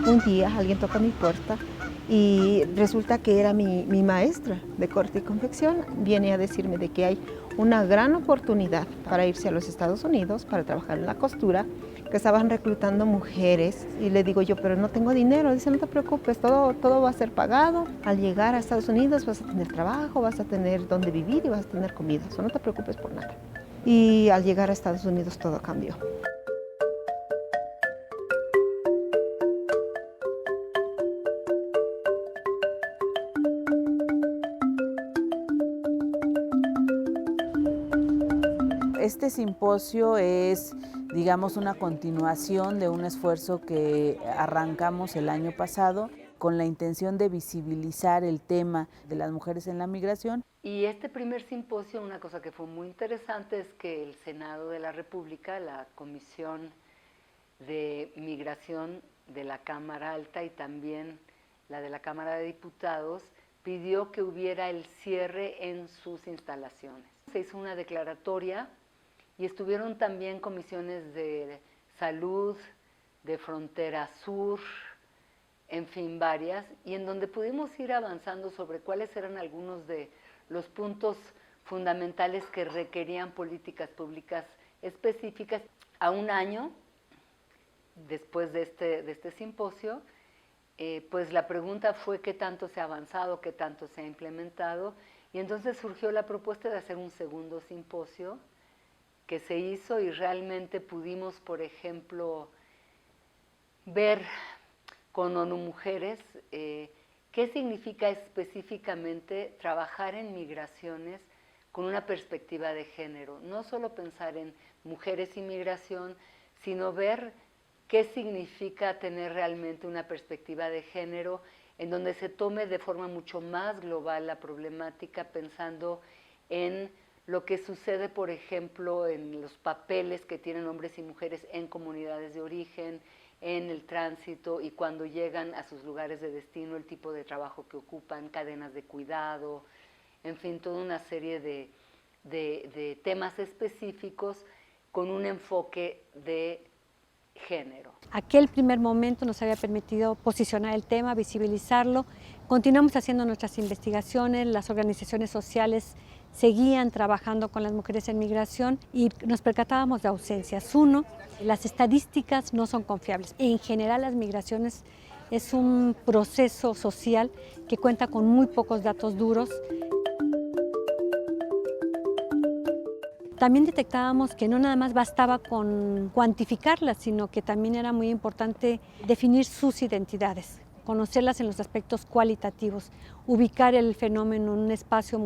Un día alguien toca mi puerta y resulta que era mi maestra de corte y confección. Viene a decirme de que hay una gran oportunidad para irse a los Estados Unidos para trabajar en la costura, que estaban reclutando mujeres. Y le digo yo, pero no tengo dinero. Dice, no te preocupes, todo va a ser pagado. Al llegar a Estados Unidos vas a tener trabajo, vas a tener dónde vivir y vas a tener comida. No te preocupes por nada. Y al llegar a Estados Unidos todo cambió. Este simposio es, digamos, una continuación de un esfuerzo que arrancamos el año pasado con la intención de visibilizar el tema de las mujeres en la migración. Y este primer simposio, una cosa que fue muy interesante es que el Senado de la República, la Comisión de Migración de la Cámara Alta y también la de la Cámara de Diputados, pidió que hubiera el cierre en sus instalaciones. Se hizo una declaratoria y estuvieron también comisiones de salud, de frontera sur, en fin, varias, y en donde pudimos ir avanzando sobre cuáles eran algunos de los puntos fundamentales que requerían políticas públicas específicas. A un año después de este simposio, pues la pregunta fue qué tanto se ha avanzado, qué tanto se ha implementado, y entonces surgió la propuesta de hacer un segundo simposio que se hizo y realmente pudimos, por ejemplo, ver con ONU Mujeres qué significa específicamente trabajar en migraciones con una perspectiva de género. No solo pensar en mujeres y migración, sino ver qué significa tener realmente una perspectiva de género en donde se tome de forma mucho más global la problemática, pensando en lo que sucede, por ejemplo, en los papeles que tienen hombres y mujeres en comunidades de origen, en el tránsito y cuando llegan a sus lugares de destino, el tipo de trabajo que ocupan, cadenas de cuidado, en fin, toda una serie de temas específicos con un enfoque de género. Aquel primer momento nos había permitido posicionar el tema, visibilizarlo. Continuamos haciendo nuestras investigaciones, las organizaciones sociales seguían trabajando con las mujeres en migración y nos percatábamos de ausencias. Uno, las estadísticas no son confiables. En general, las migraciones es un proceso social que cuenta con muy pocos datos duros. También detectábamos que no nada más bastaba con cuantificarlas, sino que también era muy importante definir sus identidades, conocerlas en los aspectos cualitativos, ubicar el fenómeno en un espacio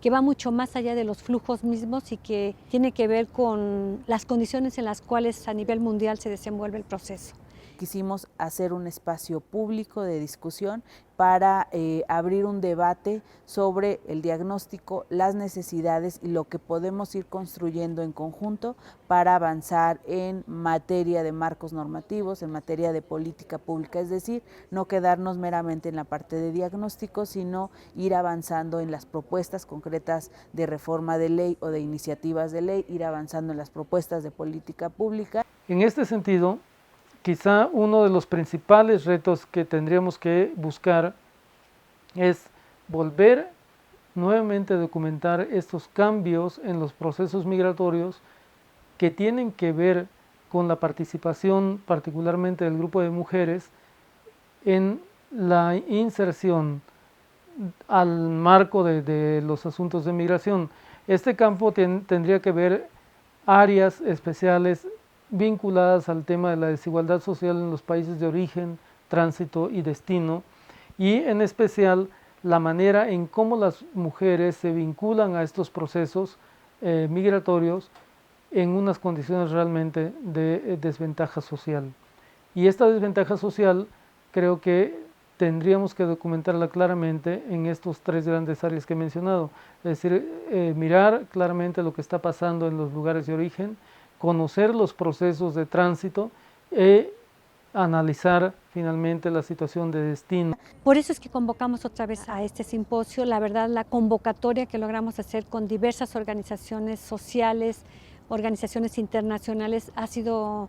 que va mucho más allá de los flujos mismos y que tiene que ver con las condiciones en las cuales a nivel mundial se desenvuelve el proceso. Quisimos hacer un espacio público de discusión para abrir un debate sobre el diagnóstico, las necesidades y lo que podemos ir construyendo en conjunto para avanzar en materia de marcos normativos, en materia de política pública, es decir, no quedarnos meramente en la parte de diagnóstico, sino ir avanzando en las propuestas concretas de reforma de ley o de iniciativas de ley, ir avanzando en las propuestas de política pública. En este sentido, quizá uno de los principales retos que tendríamos que buscar es volver nuevamente a documentar estos cambios en los procesos migratorios que tienen que ver con la participación particularmente del grupo de mujeres en la inserción al marco de los asuntos de migración. Este campo tendría que ver áreas especiales vinculadas al tema de la desigualdad social en los países de origen, tránsito y destino, y en especial la manera en cómo las mujeres se vinculan a estos procesos migratorios en unas condiciones realmente de desventaja social. Y esta desventaja social creo que tendríamos que documentarla claramente en estos tres grandes áreas que he mencionado, es decir, mirar claramente lo que está pasando en los lugares de origen, conocer los procesos de tránsito y analizar finalmente la situación de destino. Por eso es que convocamos otra vez a este simposio. La verdad, la convocatoria que logramos hacer con diversas organizaciones sociales, organizaciones internacionales, ha sido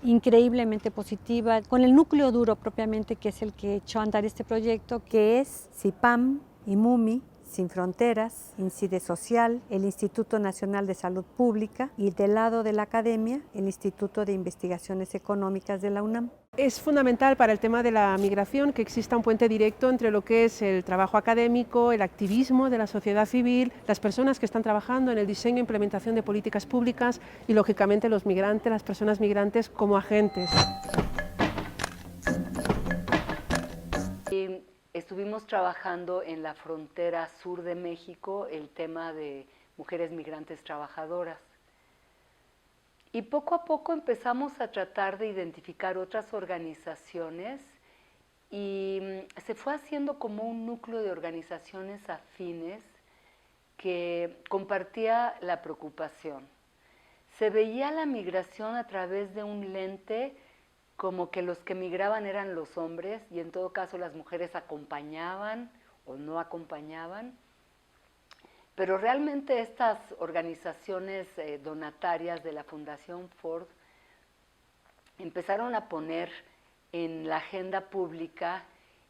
increíblemente positiva, con el núcleo duro propiamente, que es el que echó a andar este proyecto, que es CIPAM y MUMI, Sin Fronteras, INCIDE Social, el Instituto Nacional de Salud Pública y del lado de la academia, el Instituto de Investigaciones Económicas de la UNAM. Es fundamental para el tema de la migración que exista un puente directo entre lo que es el trabajo académico, el activismo de la sociedad civil, las personas que están trabajando en el diseño e implementación de políticas públicas y, lógicamente, los migrantes, las personas migrantes como agentes. Estuvimos trabajando en la frontera sur de México el tema de mujeres migrantes trabajadoras. Y poco a poco empezamos a tratar de identificar otras organizaciones y se fue haciendo como un núcleo de organizaciones afines que compartía la preocupación. Se veía la migración a través de un lente como que los que migraban eran los hombres y en todo caso las mujeres acompañaban o no acompañaban. Pero realmente estas organizaciones donatarias de la Fundación Ford empezaron a poner en la agenda pública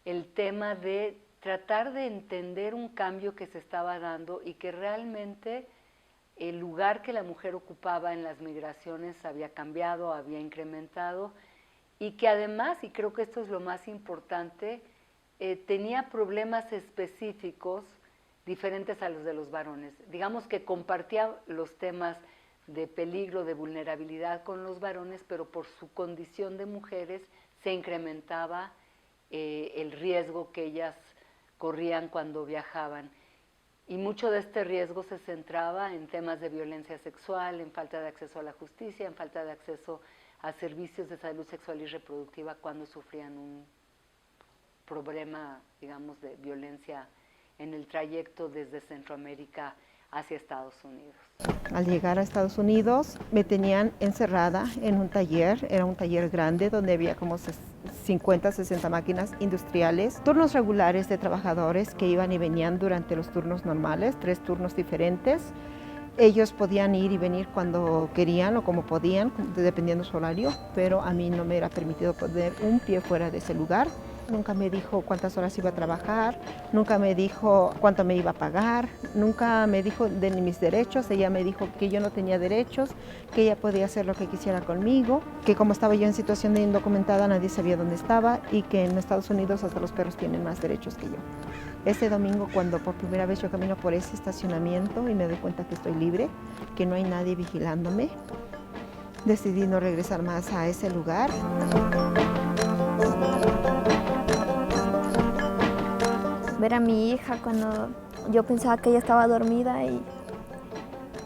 el tema de tratar de entender un cambio que se estaba dando y que realmente el lugar que la mujer ocupaba en las migraciones había cambiado, había incrementado, y que además, y creo que esto es lo más importante, tenía problemas específicos diferentes a los de los varones. Digamos que compartía los temas de peligro, de vulnerabilidad con los varones, pero por su condición de mujeres se incrementaba el riesgo que ellas corrían cuando viajaban. Y mucho de este riesgo se centraba en temas de violencia sexual, en falta de acceso a la justicia, en falta de acceso a servicios de salud sexual y reproductiva cuando sufrían un problema, digamos, de violencia en el trayecto desde Centroamérica hacia Estados Unidos. Al llegar a Estados Unidos me tenían encerrada en un taller, era un taller grande donde había como 50, 60 máquinas industriales, turnos regulares de trabajadores que iban y venían durante los turnos normales, 3 turnos diferentes. Ellos podían ir y venir cuando querían o como podían, dependiendo su horario, pero a mí no me era permitido poner un pie fuera de ese lugar. Nunca me dijo cuántas horas iba a trabajar, nunca me dijo cuánto me iba a pagar, nunca me dijo de mis derechos. Ella me dijo que yo no tenía derechos, que ella podía hacer lo que quisiera conmigo, que como estaba yo en situación de indocumentada nadie sabía dónde estaba y que en Estados Unidos hasta los perros tienen más derechos que yo. Este domingo, cuando por primera vez yo camino por ese estacionamiento y me doy cuenta que estoy libre, que no hay nadie vigilándome, decidí no regresar más a ese lugar. Ver a mi hija cuando yo pensaba que ella estaba dormida y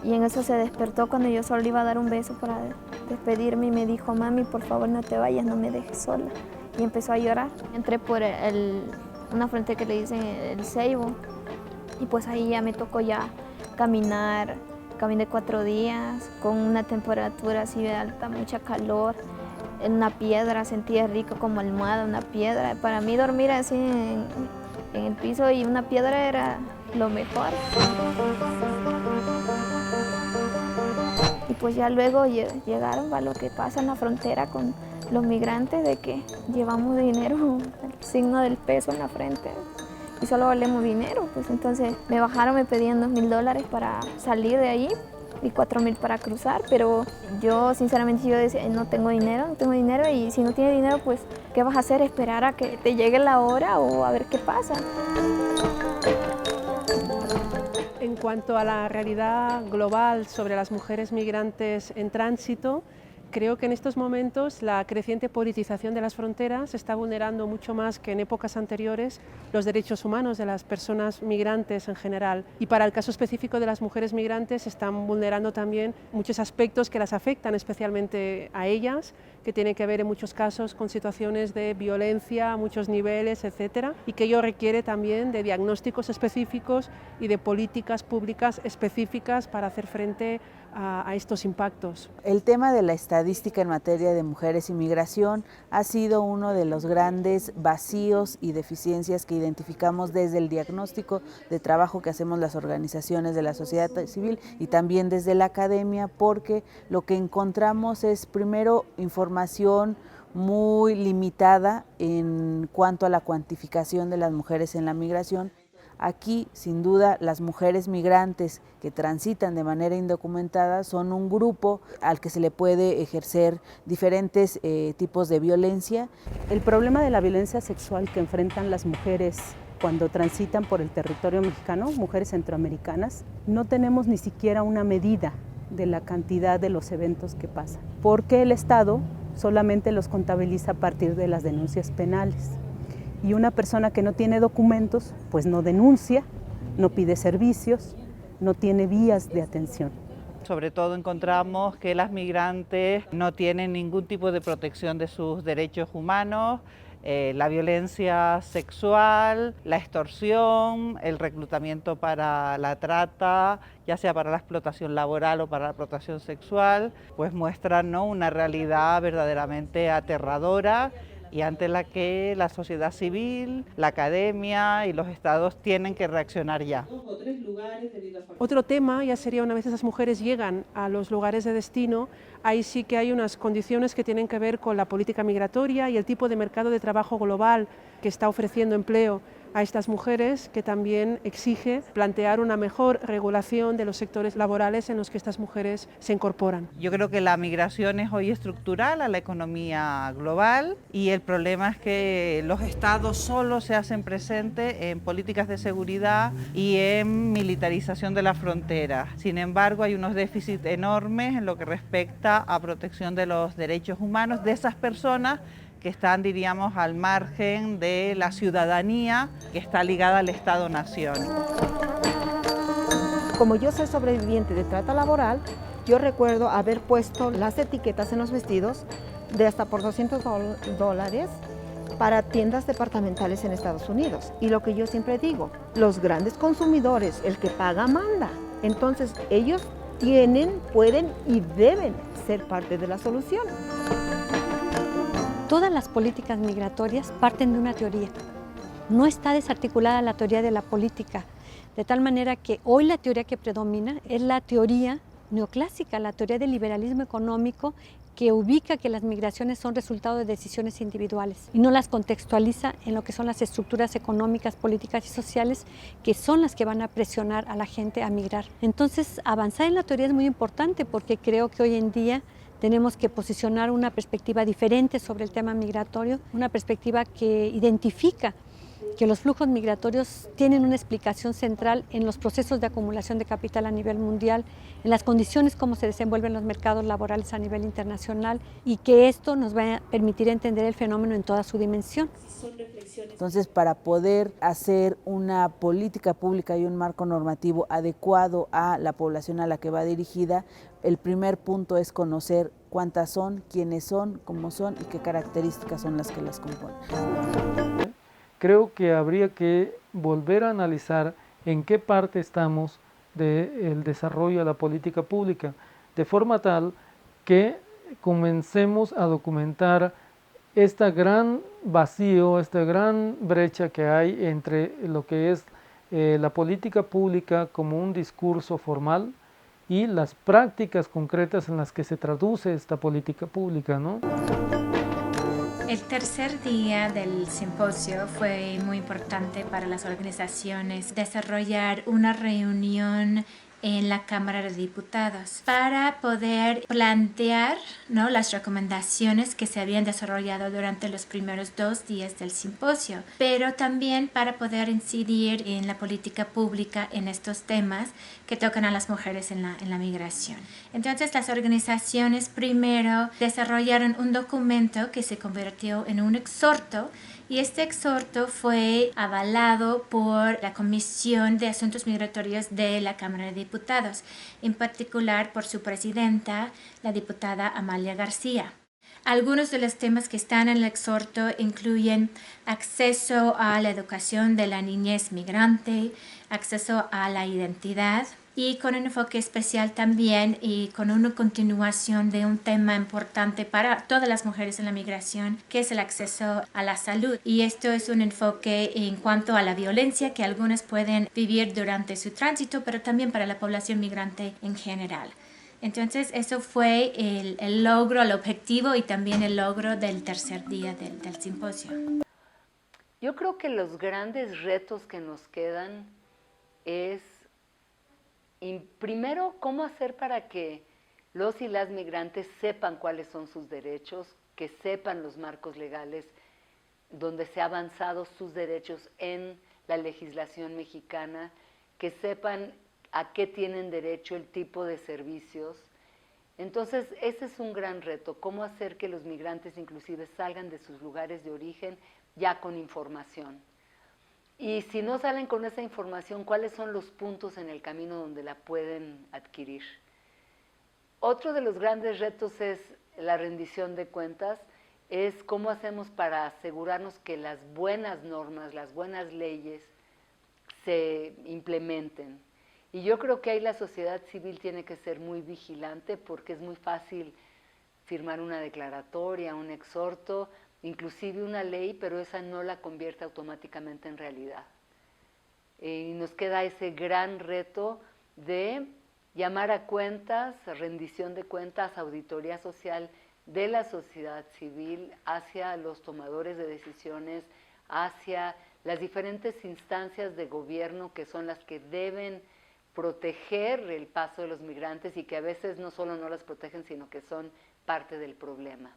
en eso se despertó cuando yo solo le iba a dar un beso para despedirme y me dijo: mami, por favor no te vayas, no me dejes sola. Y empezó a llorar. Entré por una frente que le dicen el Ceibo y pues ahí ya me tocó ya caminar. Caminé 4 días con una temperatura así de alta, mucha calor. En una piedra, sentía rico como almohada, una piedra. Para mí dormir así en el piso y una piedra era lo mejor. Y pues ya luego llegaron a lo que pasa en la frontera con los migrantes, de que llevamos dinero, el signo del peso en la frente, y solo valemos dinero. Pues entonces me bajaron, me pedían $2,000 para salir de ahí y 4,000 para cruzar, pero yo sinceramente yo decía: no tengo dinero, y si no tienes dinero, pues ¿qué vas a hacer? ¿Esperar a que te llegue la hora o a ver qué pasa? En cuanto a la realidad global sobre las mujeres migrantes en tránsito, creo que en estos momentos la creciente politización de las fronteras está vulnerando mucho más que en épocas anteriores los derechos humanos de las personas migrantes en general. Y para el caso específico de las mujeres migrantes están vulnerando también muchos aspectos que las afectan especialmente a ellas, que tienen que ver en muchos casos con situaciones de violencia a muchos niveles, etcétera, y que ello requiere también de diagnósticos específicos y de políticas públicas específicas para hacer frente a estos impactos. El tema de la estadística en materia de mujeres y migración ha sido uno de los grandes vacíos y deficiencias que identificamos desde el diagnóstico de trabajo que hacemos las organizaciones de la sociedad civil y también desde la academia, porque lo que encontramos es primero información muy limitada en cuanto a la cuantificación de las mujeres en la migración. Aquí, sin duda, las mujeres migrantes que transitan de manera indocumentada son un grupo al que se le puede ejercer diferentes tipos de violencia. El problema de la violencia sexual que enfrentan las mujeres cuando transitan por el territorio mexicano, mujeres centroamericanas, no tenemos ni siquiera una medida de la cantidad de los eventos que pasan, porque el Estado solamente los contabiliza a partir de las denuncias penales. Y una persona que no tiene documentos, pues no denuncia, no pide servicios, no tiene vías de atención. Sobre todo encontramos que las migrantes no tienen ningún tipo de protección de sus derechos humanos, la violencia sexual, la extorsión, el reclutamiento para la trata, ya sea para la explotación laboral o para la explotación sexual, pues muestran, ¿no?, una realidad verdaderamente aterradora y ante la que la sociedad civil, la academia y los estados tienen que reaccionar ya. Otro tema ya sería, una vez esas mujeres llegan a los lugares de destino, ahí sí que hay unas condiciones que tienen que ver con la política migratoria y el tipo de mercado de trabajo global que está ofreciendo empleo a estas mujeres, que también exige plantear una mejor regulación de los sectores laborales en los que estas mujeres se incorporan. Yo creo que la migración es hoy estructural a la economía global y el problema es que los estados solo se hacen presentes en políticas de seguridad y en militarización de la frontera. Sin embargo, hay unos déficits enormes en lo que respecta a protección de los derechos humanos de esas personas que están, diríamos, al margen de la ciudadanía que está ligada al Estado-Nación. Como yo soy sobreviviente de trata laboral, yo recuerdo haber puesto las etiquetas en los vestidos de hasta por $200 para tiendas departamentales en Estados Unidos. Y lo que yo siempre digo, los grandes consumidores, el que paga manda. Entonces ellos tienen, pueden y deben ser parte de la solución. Todas las políticas migratorias parten de una teoría. No está desarticulada la teoría de la política, de tal manera que hoy la teoría que predomina es la teoría neoclásica, la teoría del liberalismo económico, que ubica que las migraciones son resultado de decisiones individuales y no las contextualiza en lo que son las estructuras económicas, políticas y sociales, que son las que van a presionar a la gente a migrar. Entonces, avanzar en la teoría es muy importante, porque creo que hoy en día tenemos que posicionar una perspectiva diferente sobre el tema migratorio, una perspectiva que identifica que los flujos migratorios tienen una explicación central en los procesos de acumulación de capital a nivel mundial, en las condiciones como se desenvuelven los mercados laborales a nivel internacional, y que esto nos va a permitir entender el fenómeno en toda su dimensión. Entonces, para poder hacer una política pública y un marco normativo adecuado a la población a la que va dirigida, el primer punto es conocer cuántas son, quiénes son, cómo son y qué características son las que las componen. Creo que habría que volver a analizar en qué parte estamos del desarrollo de la política pública, de forma tal que comencemos a documentar este gran vacío, esta gran brecha que hay entre lo que es la política pública como un discurso formal y las prácticas concretas en las que se traduce esta política pública, ¿no? El tercer día del simposio fue muy importante para las organizaciones desarrollar una reunión en la Cámara de Diputados para poder plantear, ¿no?, las recomendaciones que se habían desarrollado durante los primeros 2 días del simposio, pero también para poder incidir en la política pública en estos temas que tocan a las mujeres en la migración. Entonces, las organizaciones primero desarrollaron un documento que se convirtió en un exhorto, y este exhorto fue avalado por la Comisión de Asuntos Migratorios de la Cámara de Diputados, en particular por su presidenta, la diputada Amalia García. Algunos de los temas que están en el exhorto incluyen acceso a la educación de la niñez migrante, acceso a la identidad, y con un enfoque especial también y con una continuación de un tema importante para todas las mujeres en la migración, que es el acceso a la salud. Y esto es un enfoque en cuanto a la violencia que algunas pueden vivir durante su tránsito, pero también para la población migrante en general. Entonces, eso fue el logro, el objetivo y también el logro del tercer día del simposio. Yo creo que los grandes retos que nos quedan es, primero, cómo hacer para que los y las migrantes sepan cuáles son sus derechos, que sepan los marcos legales donde se ha avanzado sus derechos en la legislación mexicana, que sepan a qué tienen derecho, el tipo de servicios. Entonces, ese es un gran reto, cómo hacer que los migrantes inclusive salgan de sus lugares de origen ya con información. Y si no salen con esa información, ¿cuáles son los puntos en el camino donde la pueden adquirir? Otro de los grandes retos es la rendición de cuentas, es cómo hacemos para asegurarnos que las buenas normas, las buenas leyes se implementen. Y yo creo que ahí la sociedad civil tiene que ser muy vigilante porque es muy fácil firmar una declaratoria, un exhorto, inclusive una ley, pero esa no la convierte automáticamente en realidad. Y nos queda ese gran reto de llamar a cuentas, rendición de cuentas, auditoría social de la sociedad civil hacia los tomadores de decisiones, hacia las diferentes instancias de gobierno que son las que deben proteger el paso de los migrantes y que a veces no solo no las protegen, sino que son parte del problema.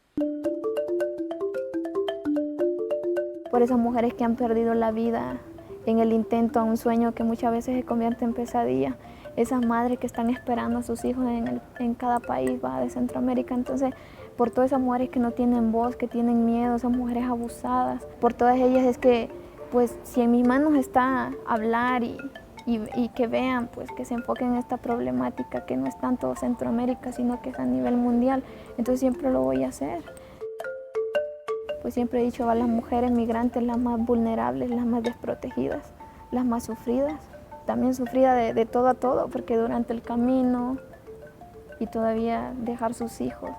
Por esas mujeres que han perdido la vida en el intento a un sueño que muchas veces se convierte en pesadilla, esas madres que están esperando a sus hijos en cada país de Centroamérica. Entonces, por todas esas mujeres que no tienen voz, que tienen miedo, esas mujeres abusadas, por todas ellas es que, pues, si en mis manos está hablar y que vean, pues, que se enfoquen en esta problemática que no es tanto Centroamérica, sino que es a nivel mundial, entonces siempre lo voy a hacer. Pues siempre he dicho a las mujeres migrantes las más vulnerables, las más desprotegidas, las más sufridas, también sufridas de todo a todo, porque durante el camino y todavía dejar sus hijos.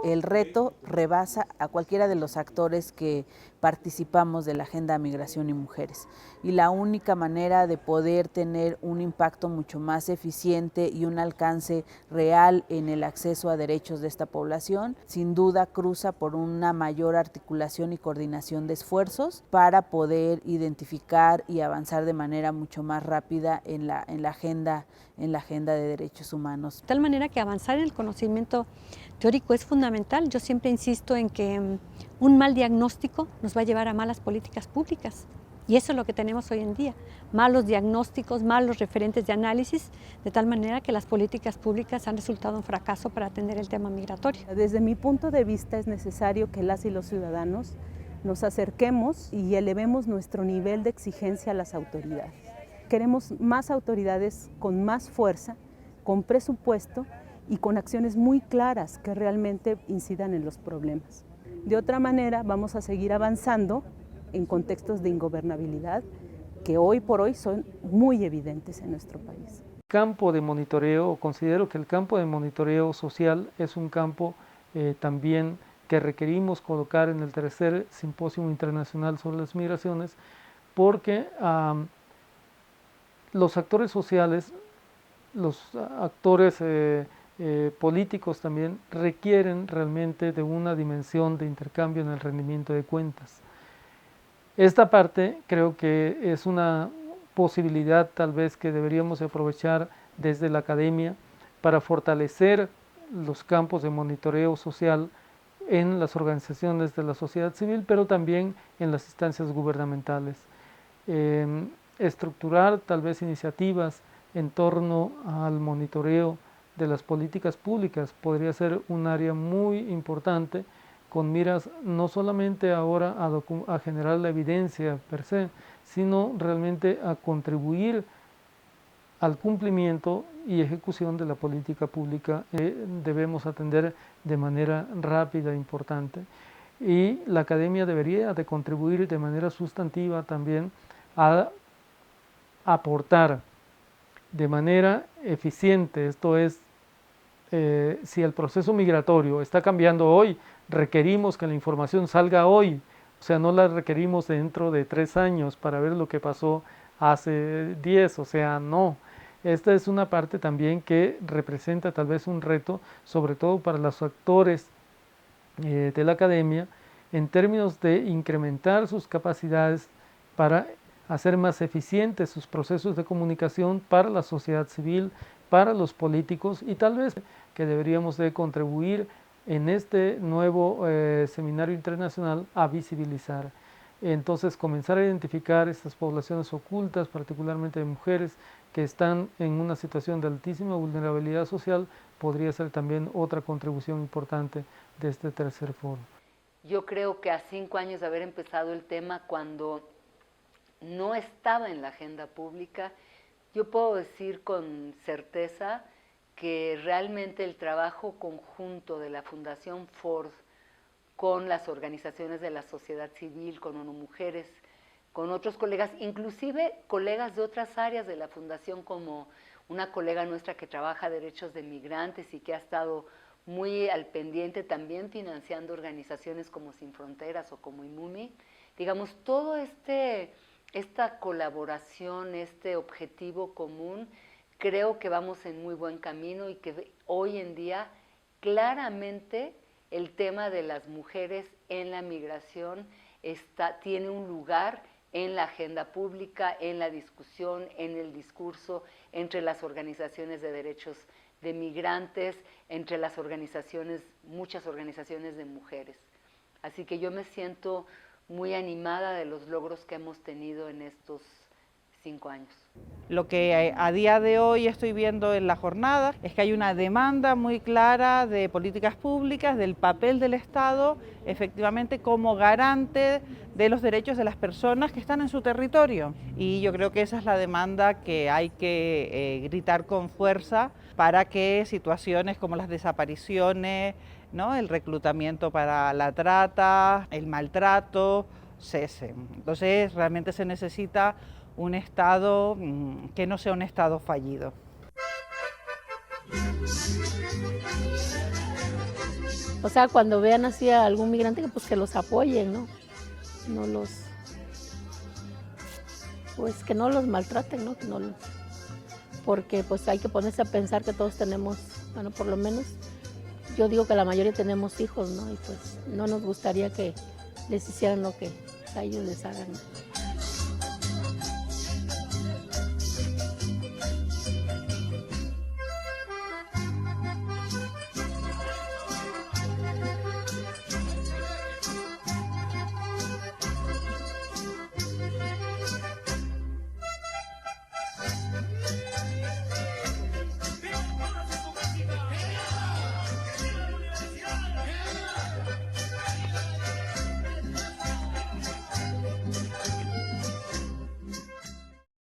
El reto rebasa a cualquiera de los actores que participamos de la Agenda Migración y Mujeres. Y la única manera de poder tener un impacto mucho más eficiente y un alcance real en el acceso a derechos de esta población, sin duda cruza por una mayor articulación y coordinación de esfuerzos para poder identificar y avanzar de manera mucho más rápida en la agenda de derechos humanos. De tal manera que avanzar en el conocimiento teórico es fundamental. Yo siempre insisto en que un mal diagnóstico nos va a llevar a malas políticas públicas. Y eso es lo que tenemos hoy en día, malos diagnósticos, malos referentes de análisis, de tal manera que las políticas públicas han resultado un fracaso para atender el tema migratorio. Desde mi punto de vista es necesario que las y los ciudadanos nos acerquemos y elevemos nuestro nivel de exigencia a las autoridades. Queremos más autoridades con más fuerza, con presupuesto y con acciones muy claras que realmente incidan en los problemas. De otra manera, vamos a seguir avanzando en contextos de ingobernabilidad que hoy por hoy son muy evidentes en nuestro país. Campo de monitoreo, considero que el campo de monitoreo social es un campo también que requerimos colocar en el tercer Simposio Internacional sobre las Migraciones, porque los actores sociales, los actores políticos también requieren realmente de una dimensión de intercambio en el rendimiento de cuentas. Esta parte creo que es una posibilidad tal vez que deberíamos aprovechar desde la academia para fortalecer los campos de monitoreo social en las organizaciones de la sociedad civil, pero también en las instancias gubernamentales. Estructurar tal vez iniciativas en torno al monitoreo de las políticas públicas podría ser un área muy importante con miras no solamente ahora a generar la evidencia per se, sino realmente a contribuir al cumplimiento y ejecución de la política pública que debemos atender de manera rápida e importante. Y la academia debería de contribuir de manera sustantiva también a aportar de manera eficiente, esto es, si el proceso migratorio está cambiando hoy, requerimos que la información salga hoy, o sea, no la requerimos dentro de 3 años para ver lo que pasó hace 10, o sea, no. Esta es una parte también que representa tal vez un reto, sobre todo para los actores de la academia, en términos de incrementar sus capacidades para hacer más eficientes sus procesos de comunicación para la sociedad civil, para los políticos, y tal vez que deberíamos de contribuir en este nuevo seminario internacional a visibilizar. Entonces, comenzar a identificar estas poblaciones ocultas, particularmente de mujeres que están en una situación de altísima vulnerabilidad social, podría ser también otra contribución importante de este tercer foro. Yo creo que a 5 años de haber empezado el tema, cuando no estaba en la agenda pública, yo puedo decir con certeza que realmente el trabajo conjunto de la Fundación Ford con las organizaciones de la sociedad civil, con ONU Mujeres, con otros colegas, inclusive colegas de otras áreas de la Fundación, como una colega nuestra que trabaja derechos de migrantes y que ha estado muy al pendiente también financiando organizaciones como Sin Fronteras o como IMUMI. Digamos, todo esta colaboración, este objetivo común, creo que vamos en muy buen camino y que hoy en día claramente el tema de las mujeres en la migración tiene un lugar en la agenda pública, en la discusión, en el discurso entre las organizaciones de derechos de migrantes, entre las organizaciones, muchas organizaciones de mujeres. Así que yo me siento muy animada de los logros que hemos tenido en estos 5 años. Lo que a día de hoy estoy viendo en la jornada es que hay una demanda muy clara de políticas públicas, del papel del Estado, efectivamente como garante de los derechos de las personas que están en su territorio. Y yo creo que esa es la demanda que hay que gritar con fuerza para que situaciones como las desapariciones, ¿no?, el reclutamiento para la trata, el maltrato, cesen. Entonces realmente se necesita un Estado que no sea un Estado fallido. O sea, cuando vean así a algún migrante, pues que los apoyen, ¿no? Pues que no los maltraten, ¿no? Porque pues hay que ponerse a pensar que todos tenemos, bueno, por lo menos yo digo que la mayoría tenemos hijos, ¿no? Y pues no nos gustaría que les hicieran lo que a ellos les hagan, ¿no?